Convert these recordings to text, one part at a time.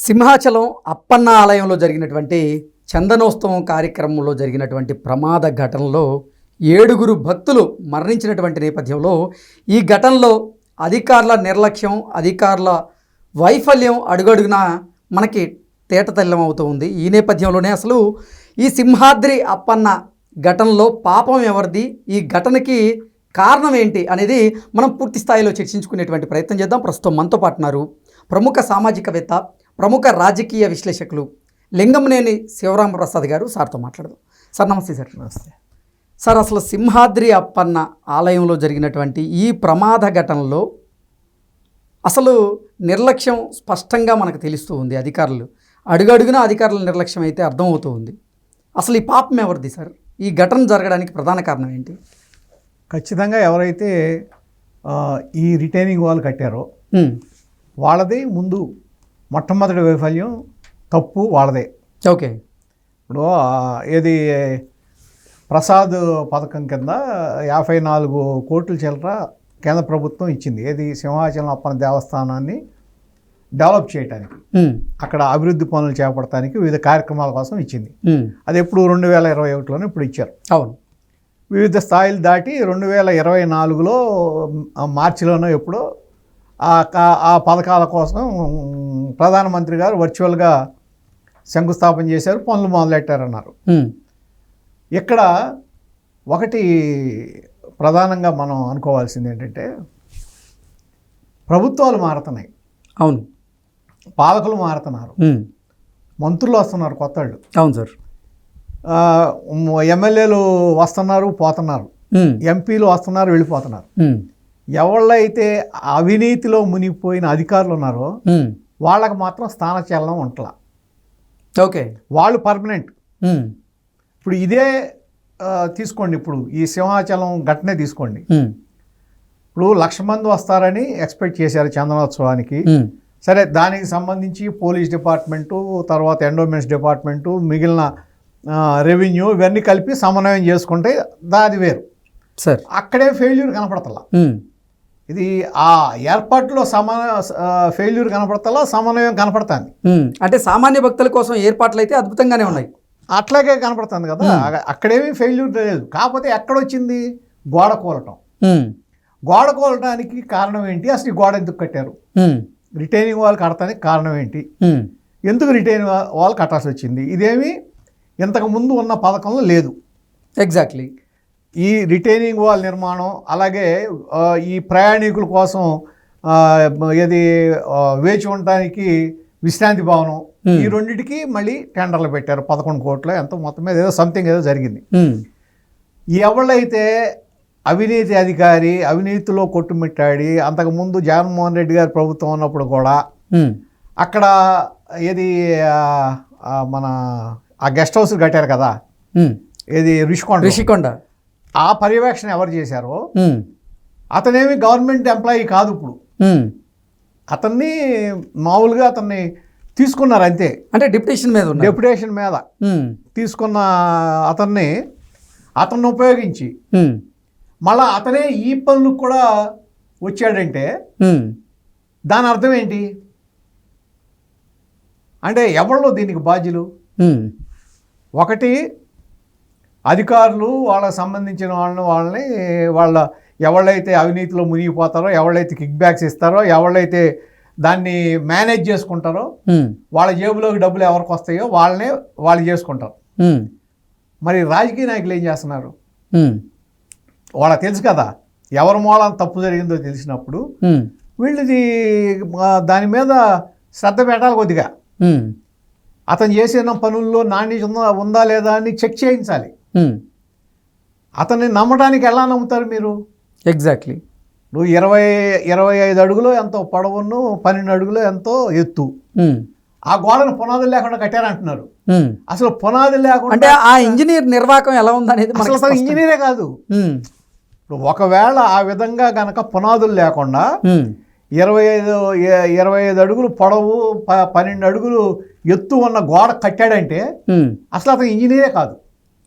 సింహాచలం అప్పన్న ఆలయంలో జరిగినటువంటి చందనోత్సవం కార్యక్రమంలో జరిగినటువంటి ప్రమాద ఘటనలో 7 భక్తులు మరణించినటువంటి నేపథ్యంలో ఈ ఘటనలో అధికారుల నిర్లక్ష్యం, అధికారుల వైఫల్యం అడుగడుగునా మనకి తేటతెల్లం అవుతూ ఉంది. ఈ నేపథ్యంలోనే అసలు ఈ సింహాద్రి అప్పన్న ఘటనలో పాపం ఎవరిది, ఈ ఘటనకి కారణం ఏంటి అనేది మనం పూర్తి స్థాయిలో చర్చించుకునేటువంటి ప్రయత్నం చేద్దాం. ప్రస్తుతం మనతో పాటు ఉన్నారు ప్రముఖ సామాజికవేత్త, ప్రముఖ రాజకీయ విశ్లేషకులు లింగంనేని శివరామప్రసాద్ గారు. సార్తో మాట్లాడదాం. సార్ నమస్తే. సార్ నమస్తే సార్. అసలు సింహాద్రి అప్పన్న ఆలయంలో జరిగినటువంటి ఈ ప్రమాద ఘటనలో అసలు నిర్లక్ష్యం స్పష్టంగా మనకు తెలుస్తూ ఉంది. అధికారులు అడుగడుగునా అధికారుల నిర్లక్ష్యం అయితే అర్థమవుతూ ఉంది. అసలు ఈ పాపం ఎవరిది సార్? ఈ ఘటన జరగడానికి ప్రధాన కారణం ఏంటి? ఖచ్చితంగా ఎవరైతే ఈ రిటైనింగ్ వాల్ కట్టారో వాళ్ళది ముందు మొట్టమొదటి వైఫల్యం, తప్పు వాళ్ళదే. ఓకే. ఇప్పుడు ఏది ప్రసాద్ పథకం కింద 54 కోట్ల చిల్లర కేంద్ర ప్రభుత్వం ఇచ్చింది. ఏది సింహాచలం అప్పన్న దేవస్థానాన్ని డెవలప్ చేయడానికి, అక్కడ అభివృద్ధి పనులు చేపడటానికి వివిధ కార్యక్రమాల కోసం ఇచ్చింది. అది ఎప్పుడు 2021లోనే ఇప్పుడు ఇచ్చారు. అవును. వివిధ స్థాయిలు దాటి 2024లో మార్చిలోనో ఎప్పుడో ఆ పథకాల కోసం ప్రధానమంత్రి గారు వర్చువల్గా శంకుస్థాపన చేశారు, పనులు మొదలెట్టారన్నారు. ఇక్కడ ఒకటి ప్రధానంగా మనం అనుకోవాల్సింది ఏంటంటే, ప్రభుత్వాలు మారుతున్నాయి. అవును. పాలకులు మారుతున్నారు, మంత్రులు వస్తున్నారు కొత్తళ్ళు. అవును సార్. ఎమ్మెల్యేలు వస్తున్నారు, పోతున్నారు, ఎంపీలు వస్తున్నారు, వెళ్ళిపోతున్నారు. ఎవళ్ళైతే అవినీతిలో మునిగిపోయిన అధికారులు ఉన్నారో వాళ్ళకి మాత్రం స్థానచలనం ఉంటలా. ఓకే. వాళ్ళు పర్మనెంట్. ఇప్పుడు ఇదే తీసుకోండి, ఇప్పుడు ఈ సింహాచలం ఘటనే తీసుకోండి. ఇప్పుడు 1,00,000 మంది వస్తారని ఎక్స్పెక్ట్ చేశారు చందనోత్సవానికి. సరే, దానికి సంబంధించి పోలీస్ డిపార్ట్మెంటు, తర్వాత ఎండోమెంట్స్ డిపార్ట్మెంటు, మిగిలిన రెవెన్యూ ఇవన్నీ కలిపి సమన్వయం చేసుకుంటే దాది వేరు. సార్, అక్కడే ఫెయిల్యూర్ కనపడతలా. ఇది ఆ ఏర్పాటులో ఫెయిల్యూర్ కనపడతలా, సమన్వయం కనపడుతుంది. అంటే సామాన్య భక్తుల కోసం ఏర్పాట్లు అయితే అద్భుతంగానే ఉన్నాయి, అట్లాగే కనపడుతుంది కదా. అక్కడేమీ ఫెయిల్యూర్ లేదు. కాకపోతే ఎక్కడొచ్చింది? గోడ కూలటం. గోడ కూలటానికి కారణం ఏంటి? అసలు ఈ గోడ ఎందుకు కట్టారు? రిటైనింగ్ వాల్ కడటానికి కారణం ఏంటి? ఎందుకు రిటైనింగ్ వాల్ కట్టాల్సి వచ్చింది? ఇదేమి ఇంతకు ముందు ఉన్న పథకంలో లేదు. ఎగ్జాక్ట్లీ. ఈ రిటైనింగ్ వాల్ నిర్మాణం, అలాగే ఈ ప్రయాణికుల కోసం ఏది వేచి ఉండటానికి విశ్రాంతి భవనం, ఈ రెండింటికి మళ్ళీ టెండర్లు పెట్టారు. 11 కోట్ల ఎంతో మొత్తం మీద ఏదో సంథింగ్ ఏదో జరిగింది. ఎవళ్ళైతే అవినీతి అధికారి అవినీతిలో కొట్టుమిట్టాడి, అంతకుముందు జగన్మోహన్ రెడ్డి గారి ప్రభుత్వం ఉన్నప్పుడు కూడా అక్కడ ఏది మన ఆ గెస్ట్ హౌస్ కట్టారు కదా, ఏది రిషికొండ, ఆ పర్యవేక్షణ ఎవరు చేశారో అతనేమి గవర్నమెంట్ ఎంప్లాయీ కాదు. ఇప్పుడు అతన్ని మామూలుగా అతన్ని తీసుకున్నారు అంతే. అంటే డెప్యుటేషన్ మీద తీసుకున్న అతన్ని ఉపయోగించి మళ్ళా అతనే ఈ పనులకు కూడా వచ్చాడంటే దాని అర్థం ఏంటి? అంటే ఎవరిలో దీనికి బాధ్యులు? ఒకటి అధికారులు, వాళ్ళకి సంబంధించిన వాళ్ళ ఎవళ్ళైతే అవినీతిలో మునిగిపోతారో, ఎవళ్ళైతే కిక్ బ్యాక్స్ ఇస్తారో, ఎవళ్ళైతే దాన్ని మేనేజ్ చేసుకుంటారో, వాళ్ళ జేబులోకి డబ్బులు ఎవరికి వస్తాయో వాళ్ళు చేసుకుంటారు. మరి రాజకీయ నాయకులు ఏం చేస్తున్నారు? వాళ్ళకి తెలుసు కదా ఎవరి మూలాన తప్పు జరిగిందో తెలిసినప్పుడు వీళ్ళది దాని మీద శ్రద్ధ పెట్టాలి కొద్దిగా. అతను చేసిన పనుల్లో నాణ్యత ఉందా లేదా అని చెక్ చేయించాలి. అతన్ని నమ్మడానికి ఎలా నమ్ముతారు మీరు? ఎగ్జాక్ట్లీ. నువ్వు 25 అడుగులో ఎంతో పొడవును, 12 అడుగులో ఎంతో ఎత్తు, ఆ గోడను పునాదులు లేకుండా కట్టారంటున్నారు. అసలు పునాదులు లేకుండా అంటే ఆ ఇంజనీర్ నిర్వాహకం ఎలా ఉందనేది అసలు ఇంజనీరే కాదు. ఇప్పుడు ఒకవేళ ఆ విధంగా గనక పునాదులు లేకుండా 25 అడుగులు పొడవు, 12 అడుగులు ఎత్తు ఉన్న గోడ కట్టాడంటే అసలు అతను ఇంజనీరే కాదు.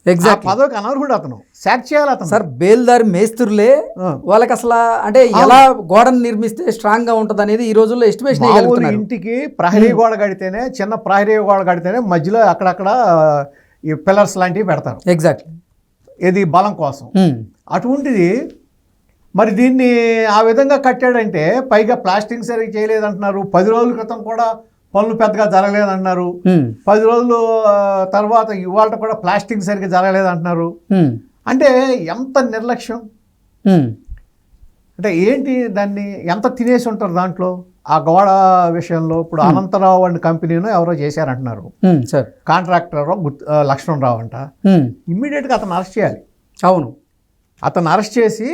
ఎగ్జాక్ట్ పదవికి అనర్హుడు అతను, సాక్ చేయాలి అతను. సార్ బేల్దారి మేస్త్రులే వాళ్ళకి అసలు అంటే ఎలా గోడను నిర్మిస్తే స్ట్రాంగ్ గా ఉంటది అనేది ఈ రోజుల్లో ఎస్టిమేషన్ మామూలు ఇంటికి ప్రహరీ గోడ కడితేనే, చిన్న ప్రహరీ గోడ కడితేనే మధ్యలో అక్కడక్కడ ఈ పిల్లర్స్ లాంటివి పెడతారు, ఎగ్జాక్ట్లీ ఇది బలం కోసం. అటువంటిది మరి దీన్ని ఆ విధంగా కట్టాడంటే, పైగా ప్లాస్టింగ్ సరిగ్గా చేయలేదంటున్నారు. 10 రోజుల క్రితం కూడా పనులు పెద్దగా జరగలేదంటున్నారు. 10 రోజులు తర్వాత ఇవాళ కూడా ప్లాస్టింగ్ సరిగ్గా జరగలేదంటున్నారు. అంటే ఎంత నిర్లక్ష్యం, అంటే ఏంటి, దాన్ని ఎంత తినేసి ఉంటారు దాంట్లో. ఆ గోడ విషయంలో ఇప్పుడు అనంతరావు అండ్ కంపెనీను ఎవరో చేశారంటున్నారు, కాంట్రాక్టర్ లక్ష్మణరావు అంట. ఇమ్మీడియట్గా అతను అరెస్ట్ చేయాలి. అవును, అతను అరెస్ట్ చేసి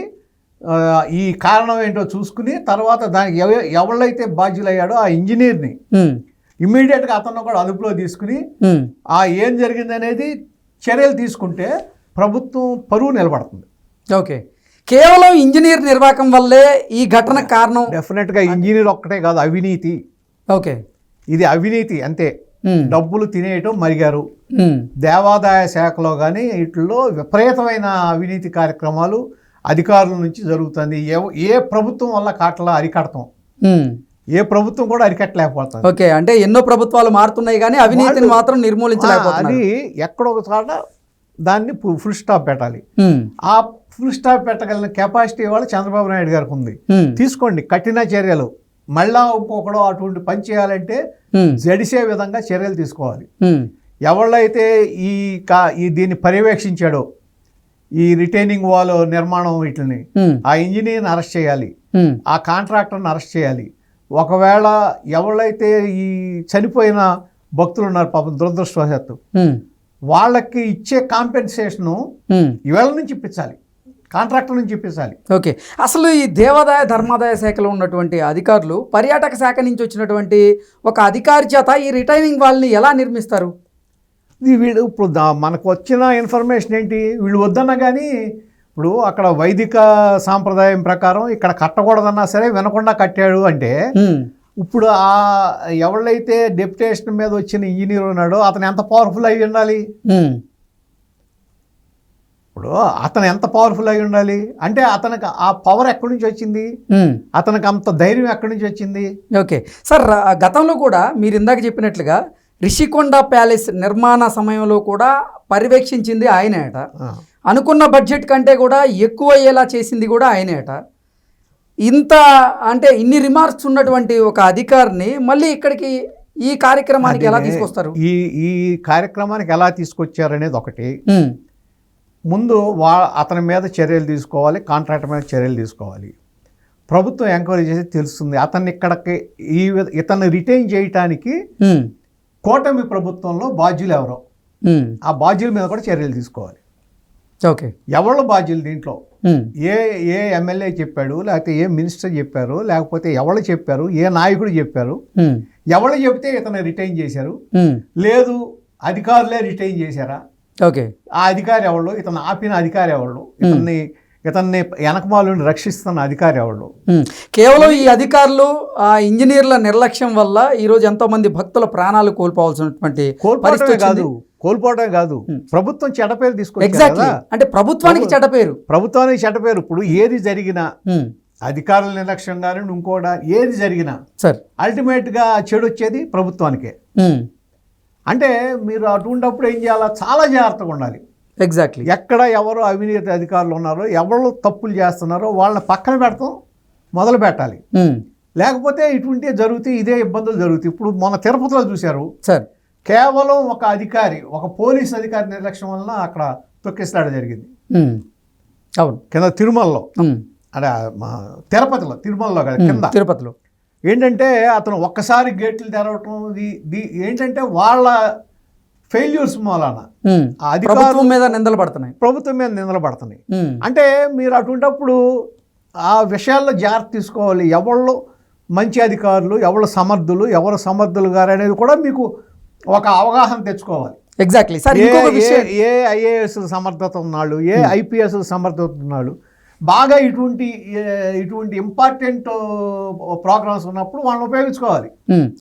ఈ కారణం ఏంటో చూసుకుని తర్వాత దానికి ఎవళ్ళైతే బాధ్యులయ్యాడో ఆ ఇంజనీర్ని ఇమ్మీడియట్గా అతను కూడా అదుపులో తీసుకుని ఏం జరిగింది అనేది చర్యలు తీసుకుంటే ప్రభుత్వం పరువు నిలబడుతుంది. ఓకే, కేవలం ఇంజనీర్ నిర్వాహకం వల్లే ఈ ఘటన కారణం? డెఫినెట్గా ఇంజనీర్ ఒక్కటే కాదు, అవినీతి. ఓకే, ఇది అవినీతి అంతే. డబ్బులు తినేయటం మరిగారు. దేవాదాయ శాఖలో కానీ వీటిల్లో విపరీతమైన అవినీతి కార్యక్రమాలు అధికారుల నుంచి జరుగుతుంది. ఏ ప్రభుత్వం వల్ల కాట్లా అరికడతాం, ఏ ప్రభుత్వం కూడా అరికట్టలేకపోతుంది. ఓకే, అంటే ఎన్నో ప్రభుత్వాలు మారుతున్నాయి కానీ అవినీతిని మాత్రం నిర్మూలించలేకపోతున్నారు. అది ఎక్కడో ఒక చోట దాన్ని ఫుల్ స్టాప్ పెట్టాలి. ఆ ఫుల్ స్టాప్ పెట్టగలిగిన కెపాసిటీ వాళ్ళు చంద్రబాబు నాయుడు గారికి ఉంది. తీసుకోండి కఠిన చర్యలు. మళ్ళా ఇంకొకడో అటువంటి పని చేయాలంటే జడిసే విధంగా చర్యలు తీసుకోవాలి. ఎవళ్ళైతే దీన్ని పర్యవేక్షించాడో, ఈ రిటైనింగ్ వాల్ నిర్మాణం వీటిని, ఆ ఇంజనీర్ని అరెస్ట్ చేయాలి, ఆ కాంట్రాక్టర్ని అరెస్ట్ చేయాలి. ఒకవేళ ఎవరైతే ఈ చనిపోయిన భక్తులు ఉన్నారు పాపం దురదృష్టవశాత్తు, వాళ్ళకి ఇచ్చే కాంపెన్సేషను ఇవాళ నుంచి ఇప్పించాలి, కాంట్రాక్టర్ నుంచి ఇప్పించాలి. ఓకే, అసలు ఈ దేవాదాయ ధర్మాదాయ శాఖలో ఉన్నటువంటి అధికారులు పర్యాటక శాఖ నుంచి వచ్చినటువంటి ఒక అధికారి చేత ఈ రిటైనింగ్ వాళ్ళని ఎలా నిర్మిస్తారు? వీళ్ళు ఇప్పుడు మనకు వచ్చిన ఇన్ఫర్మేషన్ ఏంటి, వీళ్ళు వద్దన్నా కానీ ఇప్పుడు అక్కడ వైదిక సాంప్రదాయం ప్రకారం ఇక్కడ కట్టకూడదన్నా సరే వినకుండా కట్టాడు అంటే, ఇప్పుడు ఎవళ్ళైతే డెప్యుటేషన్ మీద వచ్చిన ఇంజనీర్ ఉన్నాడో అతను ఎంత పవర్ఫుల్ అయి ఉండాలి? ఇప్పుడు అతను ఎంత పవర్ఫుల్ అయి ఉండాలి అంటే అతనికి ఆ పవర్ ఎక్కడి నుంచి వచ్చింది, అతనికి అంత ధైర్యం ఎక్కడి నుంచి వచ్చింది? ఓకే సార్, గతంలో కూడా మీరు ఇందాక చెప్పినట్లుగా రిషికొండ ప్యాలెస్ నిర్మాణ సమయంలో కూడా పర్యవేక్షించింది ఆయనేట. అనుకున్న బడ్జెట్ కంటే కూడా ఎక్కువ అయ్యేలా చేసింది కూడా ఆయనేట. ఇంత అంటే ఇన్ని రిమార్క్స్ ఉన్నటువంటి ఒక అధికారిని మళ్ళీ ఇక్కడికి ఈ కార్యక్రమానికి ఎలా తీసుకొస్తారు? ఈ కార్యక్రమానికి ఎలా తీసుకొచ్చారనేది ఒకటి. ముందు అతని మీద చర్యలు తీసుకోవాలి, కాంట్రాక్టర్ మీద చర్యలు తీసుకోవాలి. ప్రభుత్వం ఎంక్వైరీ చేసి తెలుస్తుంది. అతన్ని ఇక్కడికి ఇతన్ని రిటైన్ చేయటానికి కూటమి ప్రభుత్వంలో బాధ్యులు ఎవరో ఆ బాధ్యుల మీద కూడా చర్యలు తీసుకోవాలి. ఓకే, ఎవరు బాధ్యులు దీంట్లో? ఏ ఎమ్మెల్యే చెప్పాడు, లేకపోతే ఏ మినిస్టర్ చెప్పారు, లేకపోతే ఎవరు చెప్పారు, ఏ నాయకుడు చెప్పారు, ఎవరు చెప్తే ఇతను రిటైన్ చేశారు, లేదు అధికారులే రిటైన్ చేశారా? ఓకే, ఆ అధికారి ఎవరు, ఇతను ఆపిన అధికారి ఎవరు, ఇతన్ని వెనకమాలను రక్షిస్తున్న అధికారి ఎవరు? కేవలం ఈ అధికారులు ఆ ఇంజనీర్ల నిర్లక్ష్యం వల్ల ఈరోజు ఎంతో మంది భక్తుల ప్రాణాలు కోల్పోవాల్సినటువంటి కోల్పోవడమే కాదు, ప్రభుత్వం చెడ్డ పేరు తీసుకొచ్చింది. ఎగ్జాక్ట్లీ, అంటే ప్రభుత్వానికి చెడ్డ పేరు. ప్రభుత్వానికి చెడ్డ పేరు. ఇప్పుడు ఏది జరిగినా అధికారుల నిర్లక్ష్యం కానీ ఇంకోటి ఏది జరిగినా సార్ అల్టిమేట్గా చెడు వచ్చేది ప్రభుత్వానికే. అంటే మీరు అటువంటిప్పుడు ఏం చేయాలా, చాలా జాగ్రత్తగా ఉండాలి. ఎగ్జాక్ట్లీ, ఎక్కడ ఎవరు అవినీతి అధికారులు ఉన్నారో, ఎవరు తప్పులు చేస్తున్నారో వాళ్ళని పక్కన పెడతాం మొదలు పెట్టాలి. లేకపోతే ఇటువంటి జరుగుతాయి, ఇదే ఇబ్బందులు జరుగుతాయి. ఇప్పుడు మొన్న తిరుపతిలో చూశారు సార్, కేవలం ఒక అధికారి, ఒక పోలీస్ అధికారి నిర్లక్ష్యం వలన అక్కడ తొక్కిసలాట జరిగింది. అవును, కింద తిరుమలలో, అంటే తిరుపతిలో, తిరుమలలో కదా, కింద తిరుపతిలో ఏంటంటే అతను ఒక్కసారి గేట్లు తెరవటం, ఏంటంటే వాళ్ళ ఫెయిల్యూర్స్ మూలాన ప్రభుత్వం మీద నిందలు పడుతున్నాయి. అంటే మీరు అటువంటిప్పుడు ఆ విషయాల్లో జాగ్రత్త తీసుకోవాలి. ఎవళ్ళు మంచి అధికారులు, ఎవరు సమర్థులు గారు అనేది కూడా మీకు ఒక అవగాహన తెచ్చుకోవాలి. ఎగ్జాక్ట్లీ సార్, ఏ ఐఏఎస్ సమర్థత ఉన్నాళ్ళు, ఏ ఐపీఎస్ సమర్థత ఉన్నాళ్ళు, బాగా ఇటువంటి ఇంపార్టెంట్ ప్రోగ్రామ్స్ ఉన్నప్పుడు వాళ్ళని ఉపయోగించుకోవాలి.